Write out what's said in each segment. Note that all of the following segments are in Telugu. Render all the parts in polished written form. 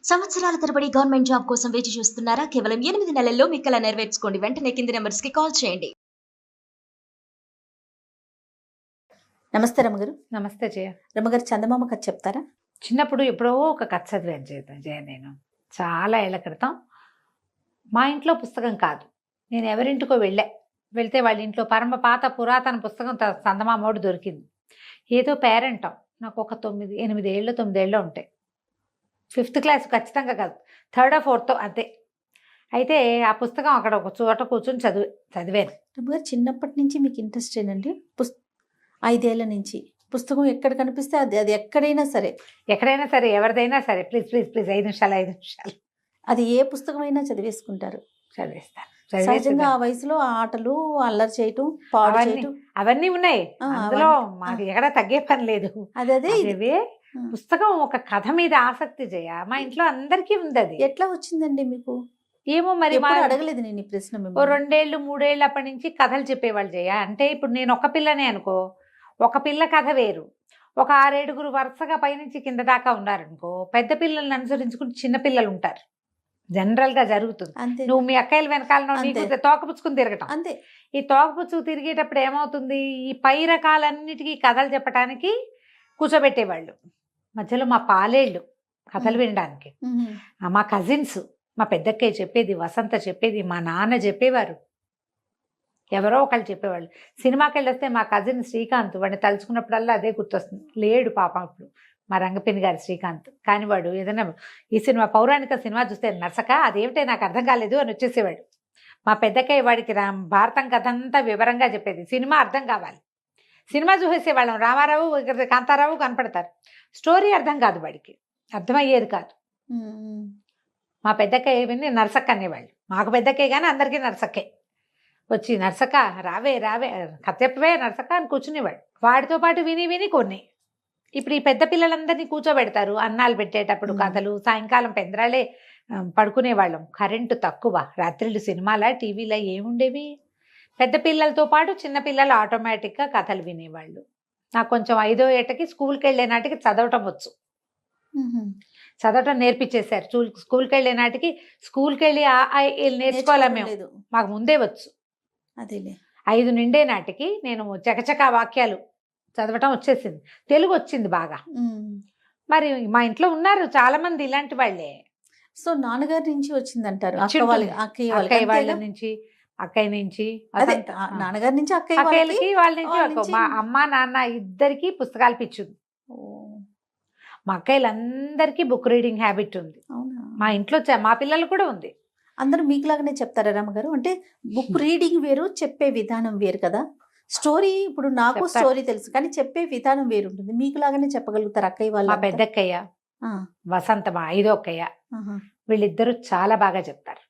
సంవత్సరాల తరబడి గవర్నమెంట్ జాబ్ కోసం వేచి చూస్తున్నారా? కేవలం 8 నెలల్లో మీ కల నెరవేర్చుకోండి. వెంటనే కింది నంబర్స్‌కి కాల్ చేయండి. నమస్తే రమగారు. నమస్తే జయ. రమగారు, చందమామ కథ చెప్తారా? చిన్నప్పుడు ఎప్పుడో ఒక కథ చదివాను జయ నేను. చాలా ఏళ్ల క్రితం. మా ఇంట్లో పుస్తకం కాదు. నేను ఎవరింటికో వెళ్తే వాళ్ళ ఇంట్లో పరమ పాత పురాతన పుస్తకం చందమామోడు దొరికింది. ఏదో పేరెంటాం. నాకు ఒక 8 ఏళ్ళు 9 ఏళ్ళు ఉంటాయి. 5th క్లాస్ ఖచ్చితంగా కాదు, 3rd or 4th అంతే. అయితే ఆ పుస్తకం అక్కడ ఒక చోట కూర్చొని చదివాను. రమగారు, చిన్నప్పటి నుంచి మీకు ఇంట్రెస్ట్ ఏనండి? 5 ఏళ్ల నుంచి పుస్తకం ఎక్కడ కనిపిస్తే అది ఎక్కడైనా సరే ఎవరిదైనా సరే, ప్లీజ్ 5 నిమిషాలు అది ఏ పుస్తకమైనా చదివేసుకుంటారు. చదివేస్తాను. సహజంగా ఆ వయసులో ఆటలు, అల్లరి చేయటం, పాడు చేయటం అవన్నీ ఉన్నాయి. అందులో మాకు ఎక్కడ తగ్గే పని లేదు. అదే పుస్తకం ఒక కథ మీద ఆసక్తి జయ. మా ఇంట్లో అందరికీ ఉంది. అది ఎట్లా వచ్చిందండి మీకు? ఏమో మరి అడగలేదు నేను ఈ ప్రశ్న. 2 ఏళ్ళు 3 ఏళ్ళు అప్పటి నుంచి కథలు చెప్పేవాళ్ళు జయ. అంటే ఇప్పుడు నేను ఒక పిల్లనే అనుకో, ఒక పిల్ల కథ వేరు. ఒక 6-7 వరుసగా పైనుంచి కింద దాకా ఉన్నారనుకో, పెద్ద పిల్లల్ని అనుసరించుకుని చిన్న పిల్లలు ఉంటారు. జనరల్ గా జరుగుతుంది. నువ్వు మీ అక్కయ్యల వెనకాల నీకు తోకపుచ్చుకుని తిరగటం అంతే. ఈ తోకపుచ్చుకు తిరిగేటప్పుడు ఏమవుతుంది, ఈ పై రకాలన్నిటికీ కథలు చెప్పడానికి కూర్చోబెట్టేవాళ్ళు. మధ్యలో మా పాలేళ్ళు కథలు వినడానికి, మా కజిన్స్, మా పెద్దక్కయ్య చెప్పేది, వసంత చెప్పేది, మా నాన్న చెప్పేవారు, ఎవరో ఒకళ్ళు చెప్పేవాళ్ళు. సినిమాకి వెళ్ళొస్తే మా కజిన్ శ్రీకాంత్, వాడిని తలుచుకున్నప్పుడల్లా అదే గుర్తొస్తుంది. లేడు పాపం అప్పుడు మా రంగపిన్ని గారి శ్రీకాంత్. కానీ వాడు ఏదైనా ఈ సినిమా పౌరాణిక సినిమా చూస్తే నర్సక అదేమిటే నాకు అర్థం కాలేదు అని వచ్చేసేవాడు. మా పెద్దక్కయ్య వాడికి భారతం కథ అంతా వివరంగా చెప్పేది. సినిమా అర్థం కావాలి. సినిమా చూసేసేవాళ్ళం. రామారావు, కాంతారావు కనపడతారు. స్టోరీ అర్థం కాదు, వాడికి అర్థమయ్యేది కాదు. మా పెద్దక్కయ్య విని నర్సక్క అనేవాళ్ళు. మాకు పెద్దక్కయ్య కానీ అందరికీ నర్సక్కే. వచ్చి నర్సక్క రావే కథ చెప్పవే నర్సక్క అని కూర్చునేవాడు. వాడితో పాటు విని కొన్ని. ఇప్పుడు ఈ పెద్ద పిల్లలందరినీ కూర్చోబెడతారు అన్నాలు పెట్టేటప్పుడు కథలు. సాయంకాలం పెందరాళ్ళే పడుకునేవాళ్ళం. కరెంటు తక్కువ. రాత్రిళ్ళు సినిమాల టీవీలో ఏముండేవి. పెద్ద పిల్లలతో పాటు చిన్న పిల్లలు ఆటోమేటిక్గా కథలు వినేవాళ్ళు. నాకు కొంచెం 5వ ఏటకి స్కూల్కి వెళ్ళే నాటికి చదవటం వచ్చు. చదవటం నేర్పించేశారు. స్కూల్కి వెళ్ళే నాటికి స్కూల్కి వెళ్ళి నేర్చుకోవాలా మేము, మాకు ముందే వచ్చు. అదేలే. 5 నిండే నాటికి నేను చకచకా వాక్యాలు చదవటం వచ్చేసింది. తెలుగు వచ్చింది బాగా. మరి మా ఇంట్లో ఉన్నారు చాలా మంది ఇలాంటి వాళ్ళే. సో నాన్నగారి నుంచి వచ్చిందంటారు? అక్కయ్య నుంచి నాన్నగారి నుంచి అక్కయ్యలకి వాళ్ళ నుంచి మా అమ్మ నాన్న ఇద్దరికి పుస్తకాలు పిచ్చుంది. మా అక్కయ్యలందరికీ బుక్ రీడింగ్ హ్యాబిట్ ఉంది. మా ఇంట్లో మా పిల్లలు కూడా ఉంది. అందరూ మీకులాగానే చెప్తారా రమ్మగారు? అంటే బుక్ రీడింగ్ వేరు, చెప్పే విధానం వేరు కదా. స్టోరీ ఇప్పుడు నాకు స్టోరీ తెలుసు, కానీ చెప్పే విధానం వేరు ఉంటుంది. మీకులాగానే చెప్పగలుగుతారు అక్కయ్య వాళ్ళు? మా పెద్దక్కయ్య, వసంత మా 5వ అక్కయ్య, వీళ్ళిద్దరూ చాలా బాగా చెప్తారు.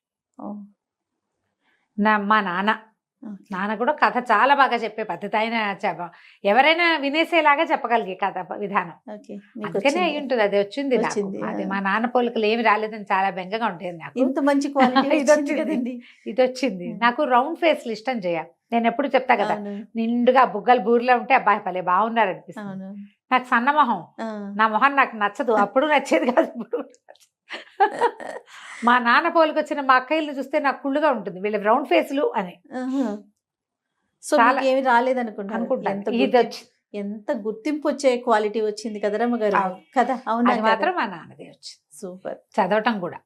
మా నాన్న కూడా కథ చాలా బాగా చెప్పే పద్ధతి. ఆయన ఎవరైనా వినేసేలాగా చెప్పగలిగే కథ విధానం. అందుకనే అయి ఉంటుంది. అది వచ్చింది. అది మా నాన్న పోలికలు ఏమి రాలేదని చాలా బెంగగా ఉంటుంది నాకు. ఇంత మంచి ఇది వచ్చింది. నాకు రౌండ్ ఫేస్లు ఇష్టం చేయ. నేను ఎప్పుడు చెప్తా కదా, నిండుగా బుగ్గలు బూరిలో ఉంటే అబ్బాయి పలే బాగున్నారు అనిపిస్తుంది. నాకు సన్న మొహం, నా మొహం నాకు నచ్చదు. అప్పుడు నచ్చేది కాదు, ఇప్పుడు మా నాన్న పోలికి వచ్చిన మా అక్కయ్యలు చూస్తే నాకు కుళ్ళుగా ఉంటుంది, వీళ్ళ రౌండ్ ఫేస్లు అని. సో ఏమి రాలేదనుకుంటాను. ఎంత గుర్తింపు వచ్చే క్వాలిటీ వచ్చింది కదా రమ్మగారు కదా. అవును, మాత్రం మా నాన్నదే వచ్చింది. సూపర్. చదవటం కూడా.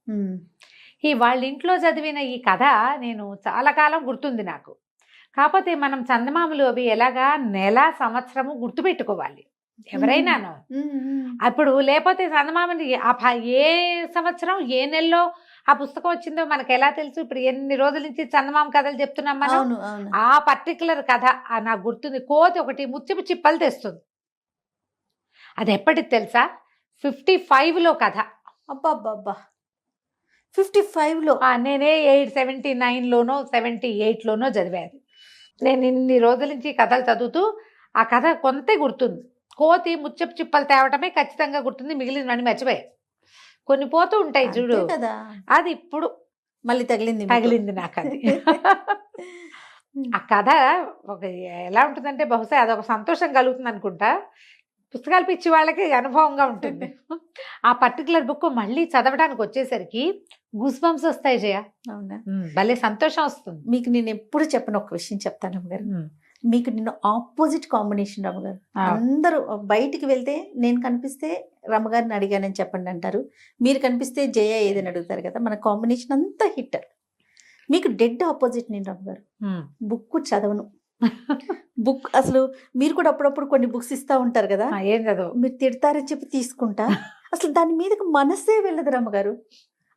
ఈ వాళ్ళ ఇంట్లో చదివిన ఈ కథ నేను చాలా కాలం గుర్తుంది నాకు. కాకపోతే మనం చందమామలు అవి ఎలాగా నెల సంవత్సరము గుర్తుపెట్టుకోవాలి ఎవరైనాను. అప్పుడు లేకపోతే చందమామని ఏ సంవత్సరం ఏ నెలలో ఆ పుస్తకం వచ్చిందో మనకు ఎలా తెలుసు? ఇప్పుడు ఎన్ని రోజుల నుంచి చందమామ కథలు చెప్తున్నాం మనం. ఆ పర్టికులర్ కథ నాకు గుర్తుంది. కోతి ఒకటి ముత్యపు చిప్పలు తెస్తుంది. అది ఎప్పటికి తెలుసా? 55లో కథ. అబ్బా, 55లో? నేనే 79లోనో 78లోనో చదివాను. నేను ఇన్ని రోజుల నుంచి కథలు చదువుతూ ఆ కథ కొంతే గుర్తుంది. కోతి ముత్యపు చిప్పలు తేవటమే ఖచ్చితంగా గుర్తుంది, మిగిలినవన్నీ మర్చిపోయా. కొన్ని పోతూ ఉంటాయి చూడు, అది ఇప్పుడు మళ్ళీ తగిలింది నాకు అది. ఆ కథ ఒక ఎలా ఉంటుందంటే, బహుశా అదొక సంతోషం కలుగుతుంది అనుకుంటా. పుస్తకాలు పిచ్చి వాళ్ళకి అనుభవంగా ఉంటుంది. ఆ పర్టికులర్ బుక్ మళ్ళీ చదవడానికి వచ్చేసరికి గూస్ బంప్స్ వస్తాయి జయ. అవునా? భలే సంతోషం వస్తుంది. మీకు నేను ఎప్పుడు చెప్పను ఒక విషయం చెప్తాను రమ్మగారు. మీకు నేను ఆపోజిట్ కాంబినేషన్ రమ్మగారు. అందరూ బయటికి వెళ్తే నేను కనిపిస్తే రమ్మగారిని అడిగానని చెప్పండి అంటారు, మీరు కనిపిస్తే జయ ఏదని అడుగుతారు కదా. మన కాంబినేషన్ అంతా హిట్. మీకు డెడ్ ఆపోజిట్ నేను రమ్మగారు. బుక్ చదవను. బుక్ అసలు మీరు కూడా అప్పుడప్పుడు కొన్ని బుక్స్ ఇస్తా ఉంటారు కదా, ఏం చదువు మీరు తిడతారని చెప్పి తీసుకుంటా, అసలు దాని మీదకి మనసే వెళ్ళదు రమ్మగారు.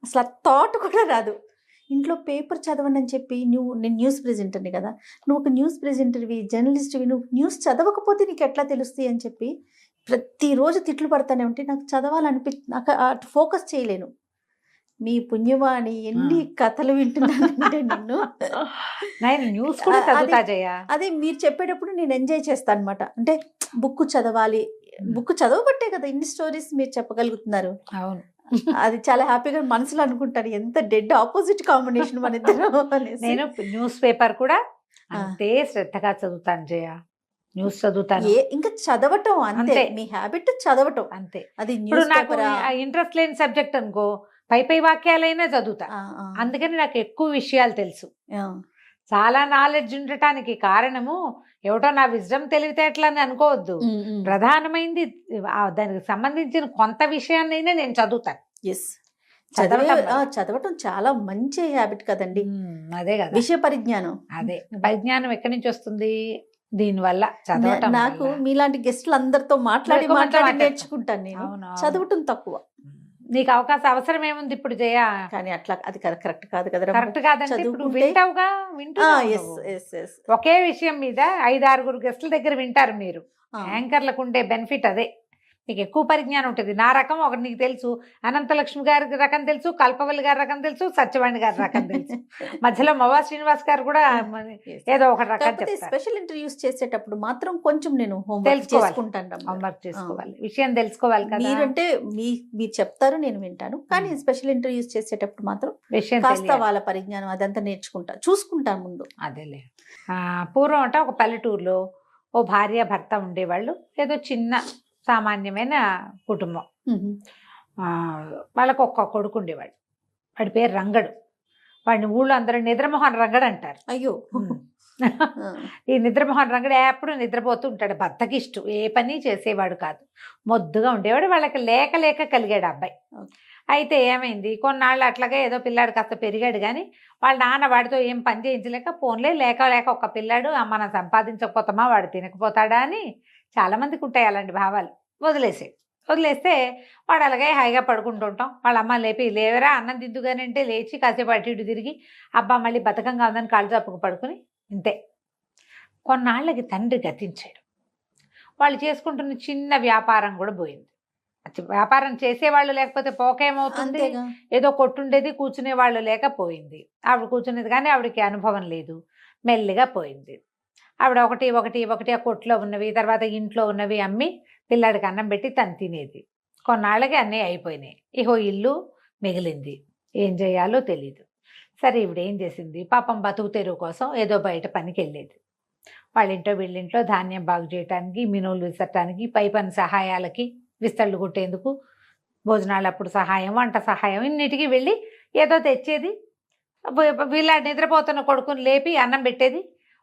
అసలు ఆ థాట్ కూడా రాదు. ఇంట్లో పేపర్ చదవండి అని చెప్పి నేను న్యూస్ ప్రెజెంటర్ని కదా, నువ్వు ఒక న్యూస్ ప్రెజెంటర్వి, జర్నలిస్ట్వి, నువ్వు న్యూస్ చదవకపోతే నీకు ఎట్లా తెలుస్తాయి అని చెప్పి ప్రతిరోజు తిట్లు పడతానే ఉంటే నాకు నాకు అటు ఫోకస్ చేయలేను. మీ పుణ్యవాణి ఎన్ని కథలు వింటున్నానంటే నేను న్యూస్ కూడా చదువుతా జయ. అదే మీరు చెప్పేటప్పుడు నేను ఎంజాయ్ చేస్తాను అనమాట. అంటే బుక్ చదవాలి, బుక్ చదవబట్టే కదా ఇన్ని స్టోరీస్ మీరు చెప్పగలుగుతున్నారు. అవును, అది చాలా హ్యాపీగా మనసులో అనుకుంటాను, ఎంత డెడ్ ఆపోజిట్ కాంబినేషన్ మన ఇద్దరు. నేను న్యూస్ పేపర్ కూడా అంతే శ్రద్ధగా చదువుతాను జయ. న్యూస్ చదువుతాను. ఇంకా చదవటం అంతే, మీ హ్యాబిట్ చదవటం అంతే. అది న్యూస్ పేపర్ ఇంట్రెస్ట్ లేని సబ్జెక్ట్ అనుకో, పై వాక్యాలైనా చదువుతా. అందుకని నాకు ఎక్కువ విషయాలు తెలుసు. చాలా నాలెడ్జ్ ఉండటానికి కారణము ఏమిటో నా విజ్డమ్ తెలివితేటలని అనుకోవద్దు. ప్రధానమైంది దానికి సంబంధించిన కొంత విషయాన్నైనా నేను చదువుతాను. చదవటం చాలా మంచి హ్యాబిట్ కదండి. అదే కదా విషయ పరిజ్ఞానం. అదే పరిజ్ఞానం ఎక్కడి నుంచి వస్తుంది? దీనివల్ల చదవటం. నాకు మీలాంటి గెస్టులు అందరితో మాట్లాడి నేర్చుకుంటాను నేను. చదవటం తక్కువ. నీకు అవకాశం అవసరం ఏముంది ఇప్పుడు జయ? కానీ అట్లా అది కరెక్ట్ కాదు కదా. కరెక్ట్ కాదంటే ఇప్పుడు వింటావుగా, ఒకే విషయం మీద 5-6 గెస్టుల దగ్గర వింటారు మీరు. యాంకర్లకు ఉండే బెనిఫిట్ అదే. నీకు ఎక్కువ పరిజ్ఞానం ఉంటుంది. నా రకం ఒకటి నీకు తెలుసు, అనంతలక్ష్మి గారి రకం తెలుసు, కల్పవల్లి గారి రకం తెలుసు, సత్యవాణి గారి రకం తెలుసు, మధ్యలో మవా శ్రీనివాస్ గారు కూడా ఏదో ఒక రకం చెప్తారు. స్పెషల్ ఇంటర్వ్యూస్ చేసేటప్పుడు మాత్రం కొంచెం నేను హోంవర్క్ చేసుకోవాలి, విషయం తెలుసుకోవాలి కదా. మీరంటే మీరు చెప్తారు, నేను వింటాను. కానీ స్పెషల్ ఇంటర్వ్యూస్ చేసేటప్పుడు మాత్రం విషయం కాస్త వాళ్ళ పరిజ్ఞానం అదంతా చూసుకుంటాను ముందు. అదేలే. పూర్వం అంటే ఒక పల్లెటూరులో ఓ భార్య భర్త ఉండేవాళ్ళు. ఏదో చిన్న సామాన్యమైన కుటుంబం. వాళ్ళకు ఒక్క కొడుకు ఉండేవాడు. వాడి పేరు రంగడు. వాడిని ఊళ్ళో అందరూ నిద్రమోహన్ రంగడు అంటారు. అయ్యో, ఈ నిద్రమోహన్ రంగడు ఎప్పుడు నిద్రపోతూ ఉంటాడు. భర్తకి ఇష్టం, ఏ పని చేసేవాడు కాదు, మొద్దుగా ఉండేవాడు. వాళ్ళకి లేక లేక కలిగాడు అబ్బాయి. అయితే ఏమైంది, కొన్నాళ్ళు అట్లాగే ఏదో పిల్లాడు కాస్త పెరిగాడు. కానీ వాళ్ళ నాన్న వాడితో ఏం పని చేయించలేక, పోన్లే లేక లేక ఒక పిల్లాడు, మనం సంపాదించకపోతామా, వాడు తినకపోతాడా అని చాలామందికి ఉంటాయి అలాంటి భావాలు. వదిలేస్తే వాడు అలాగే హాయిగా పడుకుంటూ ఉంటాం. వాళ్ళ అమ్మ లేపి, లేవరా అన్నం తిద్దుగాని అంటే లేచి కాసేపు అటు ఇటు తిరిగి అబ్బా మళ్ళీ బతకంగా ఉందని కాళ్ళు చాపుకు పడుకుని ఇంతే. కొన్నాళ్ళకి తండ్రి గతించాడు. వాళ్ళు చేసుకుంటున్న చిన్న వ్యాపారం కూడా పోయింది. వ్యాపారం చేసేవాళ్ళు లేకపోతే పోకేమవుతుంది, ఏదో కొట్టుండేది, కూర్చునే వాళ్ళు లేకపోయింది. ఆవిడ కూర్చునేది కానీ ఆవిడకి అనుభవం లేదు, మెల్లిగా పోయింది. ఆవిడ ఒకటి ఆ కొట్లో ఉన్నవి, తర్వాత ఇంట్లో ఉన్నవి అమ్మి పిల్లాడికి అన్నం పెట్టి తను తినేది. కొన్నాళ్ళకి అన్నీ అయిపోయినాయి. ఇహో ఇల్లు మిగిలింది. ఏం చేయాలో తెలీదు. సరే ఇవిడ ఏం చేసింది, పాపం బతుకు తెరువు కోసం ఏదో బయట పనికి వెళ్ళేది. వాళ్ళింట్లో వీళ్ళింట్లో ధాన్యం బాగు చేయడానికి, మినువులు విసరటానికి, పై పని సహాయాలకి, విస్తళ్ళు కుట్టేందుకు, భోజనాలప్పుడు సహాయం, వంట సహాయం, ఇన్నిటికీ వెళ్ళి ఏదో తెచ్చేది. వీళ్ళ నిద్రపోతున్న కొడుకుని లేపి అన్నం పెట్టేది.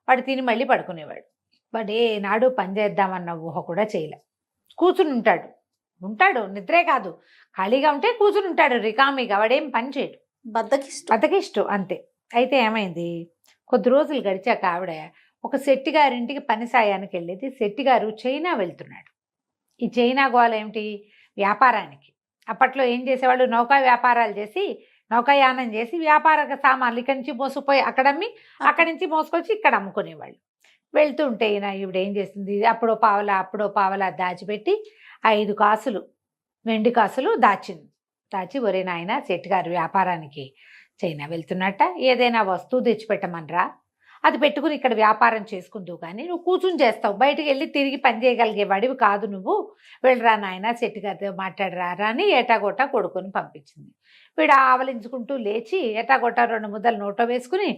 వాడు తిని మళ్ళీ పడుకునేవాడు. వాడు ఏనాడు పని చేద్దామన్న ఊహ కూడా చేయలే. కూర్చుని ఉంటాడు, నిద్రే కాదు, ఖాళీగా ఉంటే కూర్చుని ఉంటాడు రికామిగా. వాడేం పని చేయడు, బద్దకిష్టం అంతే. అయితే ఏమైంది, కొద్ది రోజులు గడిచాక ఆవిడ ఒక శెట్టిగారింటికి పని సాయానికి వెళ్ళేది. శెట్టిగారు చైనా వెళ్తున్నాడు. ఈ చైనా గోల ఏమిటి, వ్యాపారానికి. అప్పట్లో ఏం చేసేవాళ్ళు, నౌకా వ్యాపారాలు చేసి, నౌకాయానం చేసి వ్యాపార సామాన్లు ఇక్కడి నుంచి మోసుకుపోయి అక్కడ అమ్మి, అక్కడి నుంచి మోసుకొచ్చి ఇక్కడ అమ్ముకునేవాళ్ళు. వెళ్తుంటే ఈవిడ ఏం చేసింది, అప్పుడో పావలా దాచిపెట్టి 5 కాసులు వెండి కాసులు దాచి ఒరే నాయన, శెట్టిగారు వ్యాపారానికి చైనా వెళ్తున్నట్ట, ఏదైనా వస్తువు తెచ్చిపెట్టమనరా, అది పెట్టుకుని ఇక్కడ వ్యాపారం చేసుకుందువు, కానీ నువ్వు కూర్చుని చేస్తావు, బయటికి వెళ్ళి తిరిగి పని చేయగలిగే వాడివి కాదు నువ్వు, వెళ్ళరా నాయన శెట్టిగారితో మాట్లాడరారా అని ఏటాగోటా కొడుకుని పంపించింది. వీడు ఆవలించుకుంటూ లేచి ఏటాగోటా 2 ముద్దలు నోటో వేసుకుని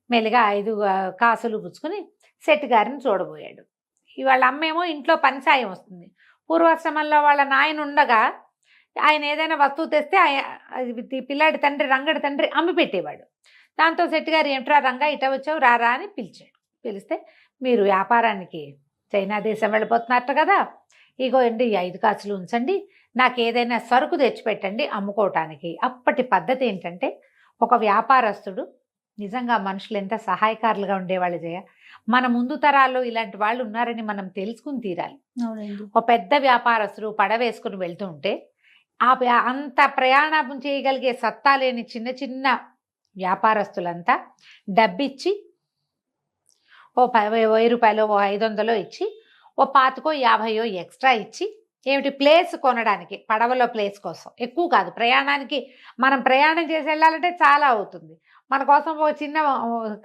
మెల్లిగా 5 కాసులు పుచ్చుకుని శెట్టిగారిని చూడబోయాడు. ఇవాళ అమ్మేమో ఇంట్లో పని సాయం వస్తుంది, పూర్వాశ్రమంలో వాళ్ళ నాయన ఉండగా ఆయన ఏదైనా వస్తువు తెస్తే ఈ పిల్లాడి తండ్రి రంగడి తండ్రి అమ్మి పెట్టేవాడు. దాంతో శెట్టి గారు ఏమిట్రా రంగా ఇట వచ్చావు రారా అని పిలిచాడు. పిలిస్తే మీరు వ్యాపారానికి చైనా దేశం వెళ్ళిపోతున్నట్టు కదా, ఇగో అండి 5 కాసులు ఉంచండి, నాకు ఏదైనా సరుకు తెచ్చిపెట్టండి అమ్ముకోవటానికి. అప్పటి పద్ధతి ఏంటంటే ఒక వ్యాపారస్తుడు నిజంగా మనుషులు ఎంత సహాయకారులుగా ఉండేవాళ్ళు జయ. మన ముందు తరాల్లో ఇలాంటి వాళ్ళు ఉన్నారని మనం తెలుసుకుని తీరాలి. అవునండి. ఒక పెద్ద వ్యాపారస్తుడు పడవేసుకుని వెళ్తూ ఉంటే అంత ప్రయాణం చేయగలిగే సత్తా లేని చిన్న చిన్న వ్యాపారస్తులంతా డబ్బిచ్చి ఓ 1000 రూపాయలు ఓ 500 ఇచ్చి ఓ 25 ఎక్స్ట్రా ఇచ్చి ఏమిటి ప్లేస్ కొనడానికి, పడవలో ప్లేస్ కోసం, ఎక్కువ కాదు ప్రయాణానికి. మనం ప్రయాణం చేసి వెళ్ళాలంటే చాలా అవుతుంది, మన కోసం ఒక చిన్న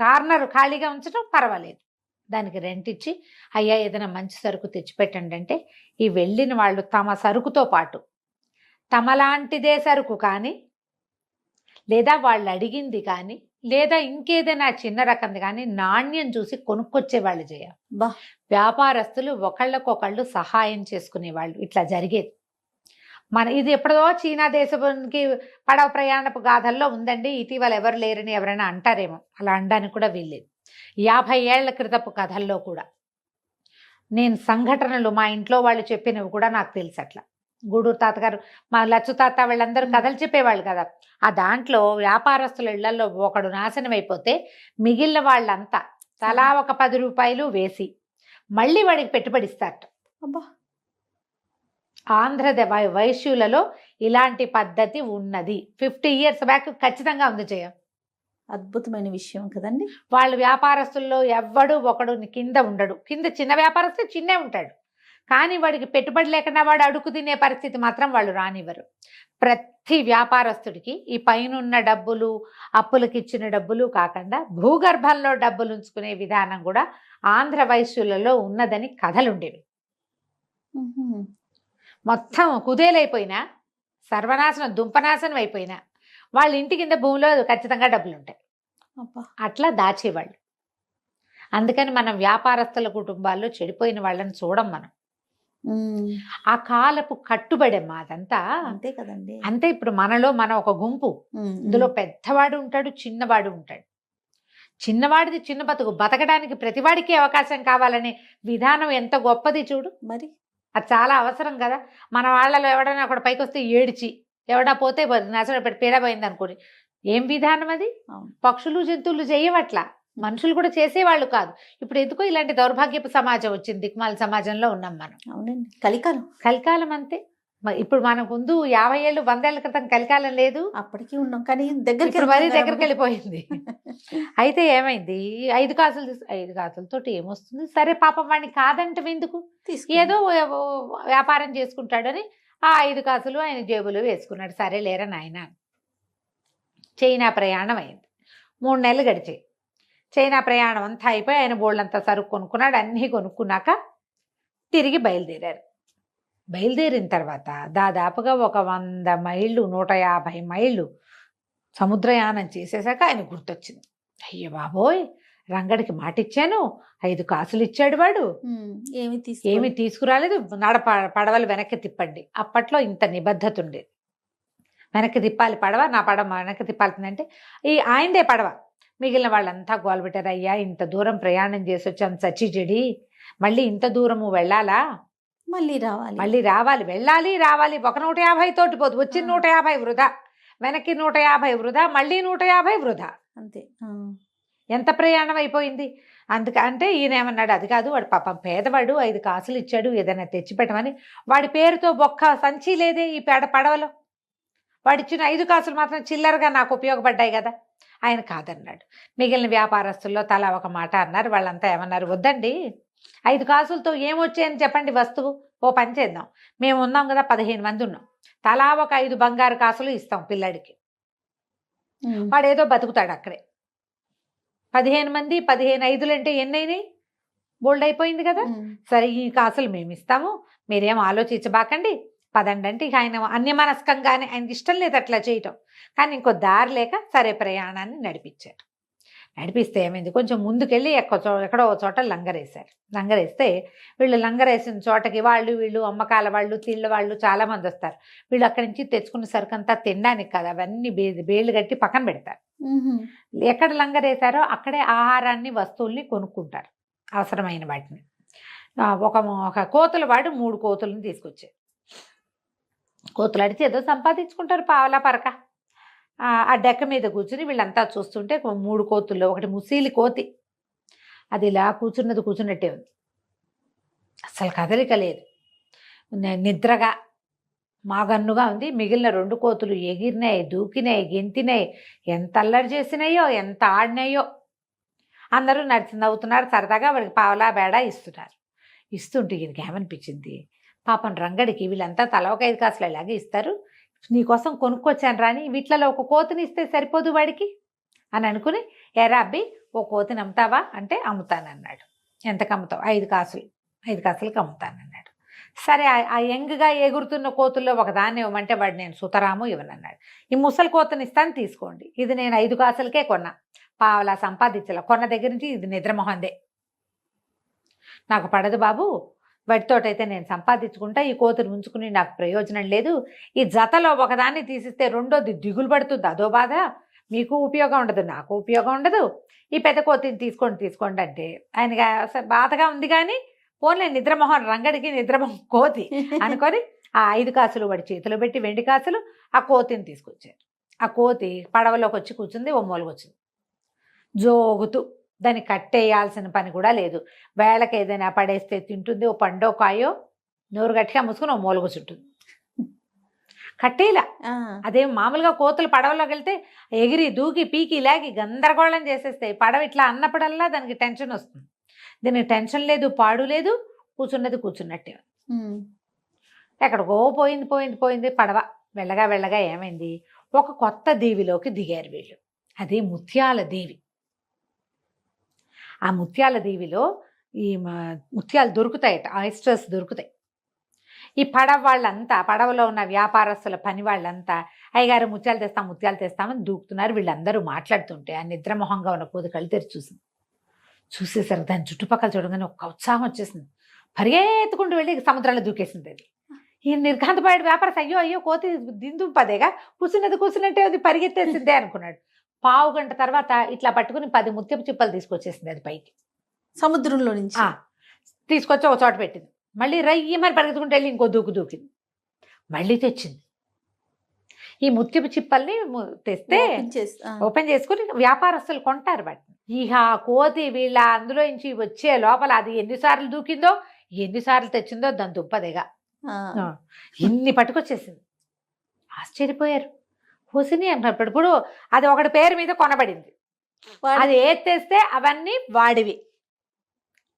కార్నర్ ఖాళీగా ఉంచడం పర్వాలేదు, దానికి రెంట్ ఇచ్చి అయ్యా ఏదైనా మంచి సరుకు తెచ్చిపెట్టండి అంటే ఈ వెళ్ళిన వాళ్ళు తమ సరుకుతో పాటు తమలాంటిదే సరుకు కానీ లేదా వాళ్ళు అడిగింది కానీ లేదా ఇంకేదైనా చిన్న రకంది కానీ నాణ్యం చూసి కొనుక్కొచ్చేవాళ్ళు జయ. బా వ్యాపారస్తులు ఒకళ్ళకొకళ్ళు సహాయం చేసుకునేవాళ్ళు. ఇట్లా జరిగేది. ఇది ఎప్పుడో చీనా దేశానికి పడవ ప్రయాణపు గాథల్లో ఉందండి, ఇటీవల ఎవరు లేరని ఎవరైనా అంటారేమో, అలా అనడానికి కూడా వీల్లేదు. 50 ఏళ్ల క్రితపు కథల్లో కూడా నేను సంఘటనలు మా ఇంట్లో వాళ్ళు చెప్పినవి కూడా నాకు తెలుసు. అట్లా గూడూరు తాతగారు, మా లచ్చు తాత వీళ్ళందరూ కథలు చెప్పేవాళ్ళు కదా. ఆ దాంట్లో వ్యాపారస్తుల ఇళ్లలో ఒకడు నాశనం అయిపోతే మిగిలిన వాళ్ళంతా తలా ఒక 10 రూపాయలు వేసి మళ్ళీ వాడికి పెట్టుబడిస్తారట. అబ్బా, ఆంధ్ర వైశ్యులలో ఇలాంటి పద్ధతి ఉన్నది. 50 years బ్యాక్ ఖచ్చితంగా ఉంది జయ. అద్భుతమైన విషయం కదండి. వాళ్ళ వ్యాపారస్తుల్లో ఎవ్వడు ఒకడు కింద ఉండడు. కింద చిన్న వ్యాపారస్తు చిన్నే ఉంటాడు, కానీ వాడికి పెట్టుబడి లేకుండా వాడు అడుగు తినే పరిస్థితి మాత్రం వాళ్ళు రానివ్వరు. ప్రతి వ్యాపారస్తుడికి ఈ పైనున్న డబ్బులు, అప్పులకి ఇచ్చిన డబ్బులు కాకుండా భూగర్భంలో డబ్బులు ఉంచుకునే విధానం కూడా ఆంధ్ర వైశ్యులలో ఉన్నదని కథలుండేవి. మొత్తం కుదేలైపోయినా, సర్వనాశనం దుంపనాశనం అయిపోయినా వాళ్ళ ఇంటి కింద భూమిలో ఖచ్చితంగా డబ్బులు ఉంటాయి. అట్లా దాచేవాళ్ళు. అందుకని మనం వ్యాపారస్తుల కుటుంబాల్లో చెడిపోయిన వాళ్ళని చూడం మనం. ఆ కాలపు కట్టుబడమ్మా అదంతా. అంతే కదండి. అంతే. ఇప్పుడు మనలో మనం ఒక గుంపు, ఇందులో పెద్దవాడు ఉంటాడు, చిన్నవాడు ఉంటాడు. చిన్నవాడిది చిన్న బతుకు, బతకడానికి ప్రతివాడికి అవకాశం కావాలనే విధానం ఎంత గొప్పది చూడు. మరి అది చాలా అవసరం కదా. మన వాళ్ళలో ఎవడైనా ఒకటి పైకి వస్తే ఏడిచి, ఎవడా పోతే నసలు పీడపోయింది అనుకోని, ఏం విధానం అది? పక్షులు జంతువులు చేయవట్లా, మనుషులు కూడా చేసేవాళ్ళు కాదు. ఇప్పుడు ఎందుకో ఇలాంటి దౌర్భాగ్యపు సమాజం వచ్చింది, దిక్మాల సమాజంలో ఉన్నాం మనం. అవునండి, కలికాలం. కలికాలం అంతే. ఇప్పుడు మనకు ముందు 50 ఏళ్ళు 100 ఏళ్ల క్రితం కలికాలం లేదు, అప్పటికి ఉన్నాం, కానీ దగ్గరికి మరీ దగ్గరికి వెళ్ళిపోయింది. అయితే ఏమైంది, 5 కాసులు 5 కాసులతోటి ఏమొస్తుంది? సరే పాపం వాడిని కాదంటే ఎందుకు, ఏదో వ్యాపారం చేసుకుంటాడని ఆ 5 కాసులు ఆయన జేబులో వేసుకున్నాడు. సరే లేరా నాయన. చైనా ప్రయాణం అయింది. 3 నెలలు గడిచాయి. చైనా ప్రయాణం అంతా అయిపోయి ఆయన బోళ్ళంతా సరుకు కొనుక్కున్నాడు. అన్నీ కొనుక్కున్నాక తిరిగి బయలుదేరారు. బయలుదేరిన తర్వాత దాదాపుగా ఒక 100 మైళ్ళు 150 మైళ్ళు సముద్రయానం చేసేసాక ఆయన గుర్తొచ్చింది, అయ్య బాబోయ్ రంగడికి మాట ఇచ్చాను, 5 కాసులు ఇచ్చాడు వాడు, ఏమి తీసుకురాలేదు, పడవలు వెనక్కి తిప్పండి. అప్పట్లో ఇంత నిబద్ధత ఉండేది, వెనక్కి తిప్పాలి పడవ, నా పడవ వెనక్కి తిప్పాల్సిందంటే ఈ ఆయనదే పడవ. మిగిలిన వాళ్ళంతా గోల్బెట్టారు, అయ్యా ఇంత దూరం ప్రయాణం చేసి వచ్చాం చచ్చి చెడి, మళ్ళీ ఇంత దూరము వెళ్ళాలా, మళ్ళీ రావాలి వెళ్ళాలి రావాలి, ఒక 150 తోటి పోదు, వచ్చిన 150 వృధా, వెనక్కి 150 వృధా, మళ్ళీ 150 వృధా, అంతే. ఎంత ప్రయాణం అయిపోయింది. అంటే ఈయన ఏమన్నాడు, అది కాదు వాడు పాపం పేదవాడు, 5 కాసులు ఇచ్చాడు, ఏదైనా తెచ్చిపెట్టమని. వాడి పేరుతో ఒక్క సంచి లేదే ఈ పడవలో, వాడిచ్చిన 5 కాసులు మాత్రం చిల్లరగా నాకు ఉపయోగపడ్డాయి కదా. ఆయన కాదన్నాడు. మిగిలిన వ్యాపారస్తుల్లో తలా ఒక మాట అన్నారు. వాళ్ళంతా ఏమన్నారు, వద్దండి 5 కాసులతో ఏమొచ్చాయని చెప్పండి వస్తువు, ఓ పని చేద్దాం, మేము ఉన్నాం కదా 15 మంది ఉన్నాం, తలా ఒక 5 బంగారు కాసులు ఇస్తాం పిల్లడికి, వాడేదో బతుకుతాడు అక్కడే. 15 మంది 15 5 అంటే ఎన్నైనాయి, బోల్డ్ అయిపోయింది కదా. సరే ఈ కాసులు మేము ఇస్తాము, మీరేం ఆలోచించబాకండి, పదండి అంటే ఇక ఆయన అన్యమనస్కంగానే, ఆయనకి ఇష్టం లేదు అట్లా చేయటం, కానీ ఇంకో దారి లేక సరే ప్రయాణాన్ని నడిపించారు. నడిపిస్తే ఏమైంది, కొంచెం ముందుకెళ్ళి ఎక్కడో ఒక చోట లంగరేశారు. లంగరేస్తే వీళ్ళు లంగరేసిన చోటకి వాళ్ళు వీళ్ళు అమ్మకాల వాళ్ళు తీళ్ళ వాళ్ళు చాలామంది వస్తారు. వీళ్ళు అక్కడి నుంచి తెచ్చుకున్న సరుకు అంతా తినడానికి కాదు, అవన్నీ బేళ్ళు కట్టి పక్కన పెడతారు. ఎక్కడ లంగరేశారో అక్కడే ఆహారాన్ని వస్తువుల్ని కొనుక్కుంటారు, అవసరమైన వాటిని. ఒక కోతుల వాడు 3 కోతులను తీసుకొచ్చారు. కోతులు అడిచి ఏదో సంపాదించుకుంటారు పావలా పరక. ఆ డెక్క మీద కూర్చుని వీళ్ళంతా చూస్తుంటే 3 కోతుల్లో ఒకటి ముసీలి కోతి, అది ఇలా కూర్చున్నట్టే ఉంది, అసలు కదలిక లేదు, నిద్రగా మాగన్నుగా ఉంది. మిగిలిన 2 కోతులు ఎగిరినాయి, దూకినాయి, గెంతినాయి, ఎంత అల్లరి చేసినాయో, ఎంత ఆడినాయో. అందరూ నవ్వుతున్నారు, సరదాగా వాడికి పావలా బేడ ఇస్తుంటే ఈయనకి ఏమనిపించింది, పాపం రంగడికి వీళ్ళంతా తల ఒక 5 కాసులు ఇలాగే ఇస్తారు, నీకోసం కొనుక్కొచ్చాను రాని వీటిలలో ఒక కోతిని ఇస్తే సరిపోదు వాడికి అని అనుకుని, ఎరా అబ్బి ఓ కోతిని అమ్ముతావా అంటే అమ్ముతానన్నాడు. ఎంతకు అమ్ముతావు? 5 కాసులు, 5 కాసులకు అమ్ముతానన్నాడు. సరే, ఆ యంగ్గా ఎగురుతున్న కోతుల్లో ఒకదాన్ని ఇవ్వమంటే వాడు నేను సుతరాము ఇవ్వనన్నాడు. ఈ ముసలి కోతిని ఇస్తాను తీసుకోండి, ఇది నేను 5 కాసులకే కొన్నా, పావలా సంపాదించాల, కొన్న దగ్గర నుంచి ఇది నిద్రమొహందే, నాకు పడదు బాబు, వాటితోటైతే నేను సంపాదించుకుంటా, ఈ కోతిని ఉంచుకుని నాకు ప్రయోజనం లేదు, ఈ జతలో ఒకదాన్ని తీసిస్తే రెండోది దిగులు పడుతుంది, అదో బాధ, మీకు ఉపయోగం ఉండదు, నాకు ఉపయోగం ఉండదు, ఈ పెద్ద కోతిని తీసుకోండి అంటే ఆయనకి బాధగా ఉంది. కానీ పోన్లే, నిద్రమోహన్ రంగడికి నిద్రమోహన్ కోతి అనుకొని ఆ 5 కాసులు వాడి చేతిలో పెట్టి, వెండి కాసులు, ఆ కోతిని తీసుకొచ్చారు. ఆ కోతి పడవలోకి వచ్చి కూర్చుంది, ఓ మూలకు వచ్చింది జోగుతూ. దాన్ని కట్టేయాల్సిన పని కూడా లేదు, వేళకి ఏదైనా పడేస్తే తింటుంది, ఓ పండో కాయో నోరు గట్టిగా మూసుకుని ఓ మూల కూర్చుంటుంది, కట్టేలా. అదే మామూలుగా కోతులు పడవలోకి వెళ్తే ఎగిరి దూకి పీకి లాగి గందరగోళం చేసేస్తాయి, పడవ ఇట్లా అన్నప్పుడల్లా దానికి టెన్షన్ వస్తుంది. దీనికి టెన్షన్ లేదు, పాడు లేదు, కూర్చున్నట్టే. ఎక్కడికో పోయింది పడవ. వెళ్ళగా ఏమైంది, ఒక కొత్త దీవిలోకి దిగారు వీళ్ళు, అది ముత్యాల దీవి. ఆ ముత్యాల దీవిలో ఈ ముత్యాలు దొరుకుతాయట, ఆయిస్టర్స్ దొరుకుతాయి. ఈ పడవలో ఉన్న వ్యాపారస్తుల పని వాళ్ళంతా అయ్యగారు ముత్యాలు తెస్తామని దూకుతున్నారు. వీళ్ళందరూ మాట్లాడుతుంటే ఆ నిద్రమోహంగా ఉన్న కోతి కళ్ళు తెరిచి చూసేసరికి దాని చుట్టుపక్కల చూడగానే ఒక ఉత్సాహం వచ్చేసింది, పరిగెత్తుకుంటూ వెళ్ళి సముద్రంలో దూకేసింది. అది ఈ నిర్ఘాంతపాడు వ్యాపారస్ అయ్యో కోతి దిందు పదేగా కూర్చున్నట్టే అది పరిగెత్తేసిందే అనుకున్నాడు. 1/2 గంట తర్వాత ఇట్లా పట్టుకుని 10 ముత్యపు చిప్పలు తీసుకొచ్చేసింది అది పైకి, సముద్రంలో నుంచి తీసుకొచ్చి ఒక చోట పెట్టింది. మళ్ళీ రయ్యమని పరిగెత్తుకుంటూ వెళ్ళి ఇంకో దూకింది, మళ్ళీ తెచ్చింది. ఈ ముత్యపు చిప్పల్ని తెస్తే ఓపెన్ చేసుకుని వ్యాపారస్తులు కొంటారు వాటిని. ఇక ఆ కోతి వీళ్ళ అందులో నుంచి వచ్చే లోపల అది ఎన్నిసార్లు దూకిందో, ఎన్నిసార్లు తెచ్చిందో దాని దుప్పదేగా ఇన్ని పట్టుకొచ్చేసింది. ఆశ్చర్యపోయారు. హుసిని అంటున్నప్పుడు ఇప్పుడు అది ఒకటి పేరు మీద కొనబడింది, అది ఏత్తేస్తే అవన్నీ వాడివి.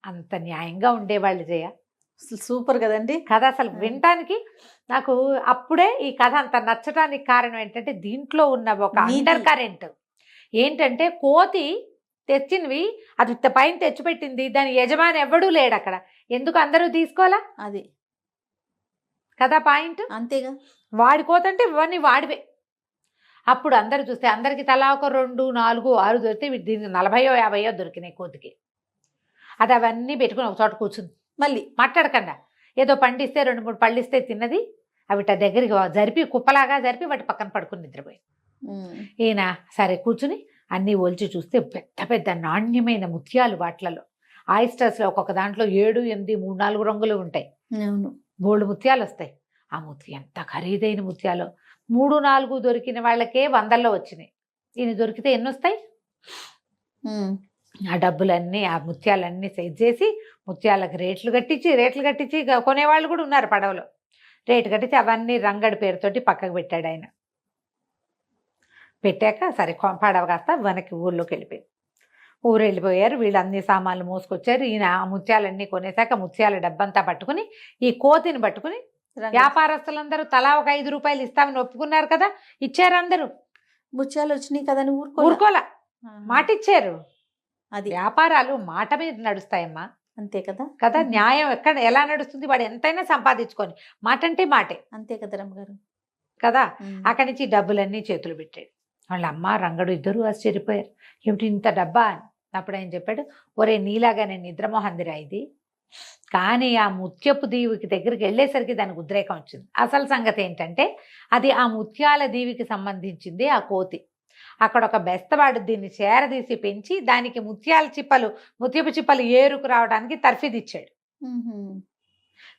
అంత న్యాయంగా ఉండేవాళ్ళు జయ. సూపర్ కదండి కథ. అసలు వినటానికి నాకు అప్పుడే ఈ కథ అంత నచ్చటానికి కారణం ఏంటంటే దీంట్లో ఉన్న ఒక అండర్ కరెంట్ ఏంటంటే, కోతి తెచ్చినవి అది పైన తెచ్చిపెట్టింది, దాని యజమాని ఎవడూ లేడు అక్కడ, ఎందుకు అందరూ తీసుకోవాలా, అది కదా పాయింట్. అంతేగా, వాడి కోతంటే ఇవన్నీ వాడివే. అప్పుడు అందరు చూస్తే అందరికి తలా ఒక 2, 4, 6 దొరికితే దీనికి 40, 50 దొరికినాయి కోతికి. అది అవన్నీ పెట్టుకుని ఒక చోట కూర్చుంది, మళ్ళీ మాట్లాడకుండా ఏదో పండిస్తే 2-3 పళ్ళిస్తే తిన్నది, అవిట దగ్గరికి జరిపి కుప్పలాగా జరిపి వాటి పక్కన పడుకుని నిద్రపోయింది. ఈయన సరే కూర్చుని అన్నీ ఒలిచి చూస్తే పెద్ద నాణ్యమైన ముత్యాలు వాటిలలో. ఆయిస్టర్స్లో ఒక్కొక్క దాంట్లో 7, 8, 3, 4 రంగులు ఉంటాయి, బోల్డ్ ముత్యాలు వస్తాయి. ఆ ముత్యం ఎంత ఖరీదైన ముత్యాలు, 3, 4 దొరికిన వాళ్ళకే 100లో వచ్చినాయి. ఈయన దొరికితే ఎన్ని వస్తాయి? ఆ డబ్బులన్నీ ఆ ముత్యాలన్నీ సైజ్ చేసి ముత్యాలకు రేట్లు కట్టించి కొనేవాళ్ళు కూడా ఉన్నారు పడవలో. రేటు కట్టించి అవన్నీ రంగడి పేరుతోటి పక్కకు పెట్టాడు ఆయన. పెట్టాక సరే పడవ కాస్త వెనక్కి ఊర్లోకి వెళ్ళిపోయింది. ఊరు వెళ్ళిపోయారు వీళ్ళు, అన్ని సామాన్లు మోసుకొచ్చారు. ఈయన ఆ ముత్యాలన్నీ కొనేసాక ముత్యాల డబ్బంతా పట్టుకుని ఈ కోతిని పట్టుకుని, వ్యాపారస్తులందరూ తలా ఒక 5 రూపాయలు ఇస్తామని ఒప్పుకున్నారు కదా, ఇచ్చారు అందరూ. ముత్యాలు వచ్చినాయి కదా అని ఊరుకోలా, మాట ఇచ్చారు. అది వ్యాపారాలు మాట మీద నడుస్తాయమ్మా, అంతే కదా. న్యాయం ఎలా నడుస్తుంది? వాడు ఎంతైనా సంపాదించుకొని, మాట అంటే మాటే, అంతే కదా రమ్మగారు కదా. అక్కడి నుంచి డబ్బులన్నీ చేతులు పెట్టాడు. వాళ్ళ అమ్మ రంగడు ఇద్దరు ఆశ్చర్యపోయారు. ఏమిటి ఇంత డబ్బా అని. అప్పుడు ఆయన చెప్పాడు, ఒరే నీలాగా నేను నిద్రమోహందిరా ఇది, కానీ ఆ ముత్యపు దీవికి దగ్గరికి వెళ్ళేసరికి దానికి ఉద్రేకం వచ్చింది. అసలు సంగతి ఏంటంటే అది ఆ ముత్యాల దీవికి సంబంధించింది ఆ కోతి. అక్కడ ఒక బెస్తవాడు దీన్ని చేరదీసి పెంచి దానికి ముత్యపు చిప్పలు ఏరుకు రావడానికి తర్ఫీదిచ్చాడు.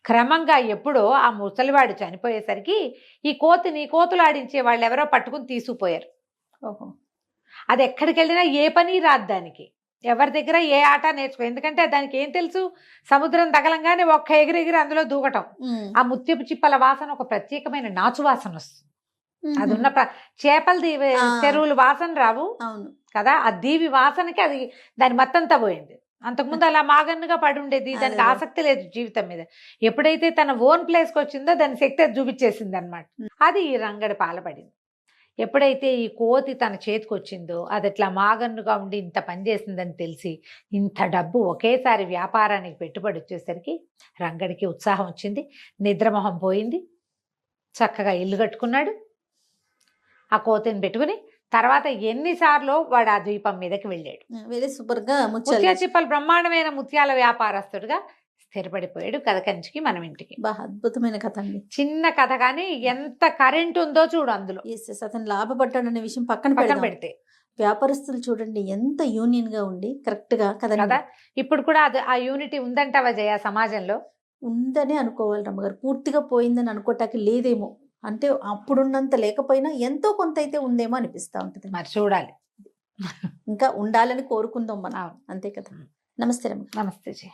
క్రమంగా ఎప్పుడో ఆ ముసలివాడు చనిపోయేసరికి ఈ కోతులు ఆడించే వాళ్ళు ఎవరో పట్టుకుని తీసుకుపోయారు. ఓహో. అది ఎక్కడికి వెళ్ళినా ఏ పని రాదు దానికి, ఎవరి దగ్గర ఏ ఆట నేర్చుకో. ఎందుకంటే దానికి ఏం తెలుసు, సముద్రం తగలంగానే ఒక్క ఎగిరెగిరి అందులో దూకటం. ఆ ముత్యపు చిప్పల వాసన ఒక ప్రత్యేకమైన నాచు వాసన వస్తుంది. అది ఉన్న చేపల దీవి చెరువులు వాసన రావు అవును కదా, ఆ దీవి వాసనకి అది దాని మత్తంతా పోయింది. అంతకుముందు అలా మాగన్నుగా పడి ఉండేది, దానికి ఆసక్తి లేదు జీవితం మీద. ఎప్పుడైతే తన ఓన్ ప్లేస్కి వచ్చిందో దాని శక్తి అది చూపించేసింది అనమాట. అది ఈ రంగడి పాలపడింది. ఎప్పుడైతే ఈ కోతి తన చేతికి వచ్చిందో అది ఇట్లా మాగన్నుగా ఉండి ఇంత పనిచేసిందని తెలిసి ఇంత డబ్బు ఒకేసారి వ్యాపారానికి పెట్టుబడి వచ్చేసరికి రంగడికి ఉత్సాహం వచ్చింది, నిద్రమోహం పోయింది, చక్కగా ఇల్లు కట్టుకున్నాడు ఆ కోతిని పెట్టుకుని. తర్వాత ఎన్నిసార్లు వాడు ఆ ద్వీపం మీదకి వెళ్ళాడు. వెరీ సూపర్ గా ముత్యాల చిప్పలు బ్రహ్మాండమైన ముత్యాల వ్యాపారస్తుడుగా స్థిరపడిపోయాడు. కథ కంచికి మనం ఇంటికి. అద్భుతమైన కథ అండి. చిన్న కథ కానీ ఎంత కరెంట్ ఉందో చూడు అందులో. అతను లాభపడ్డాడనే విషయం పక్కన పెడితే వ్యాపారస్తులు చూడండి ఎంత యూనియన్ గా ఉండి కరెక్ట్ గా కదా. ఇప్పుడు కూడా అది ఆ యూనిటీ ఉందంటావా జయ సమాజంలో? ఉందని అనుకోవాలి రమ్మగారు. పూర్తిగా పోయిందని అనుకోటానికి లేదేమో. అంటే అప్పుడున్నంత లేకపోయినా ఎంతో కొంత అయితే ఉందేమో అనిపిస్తా ఉంటుంది. మరి చూడాలి, ఇంకా ఉండాలని కోరుకుందాం మనం. అంతే కదా. నమస్తే రమ్మ. నమస్తే జయ.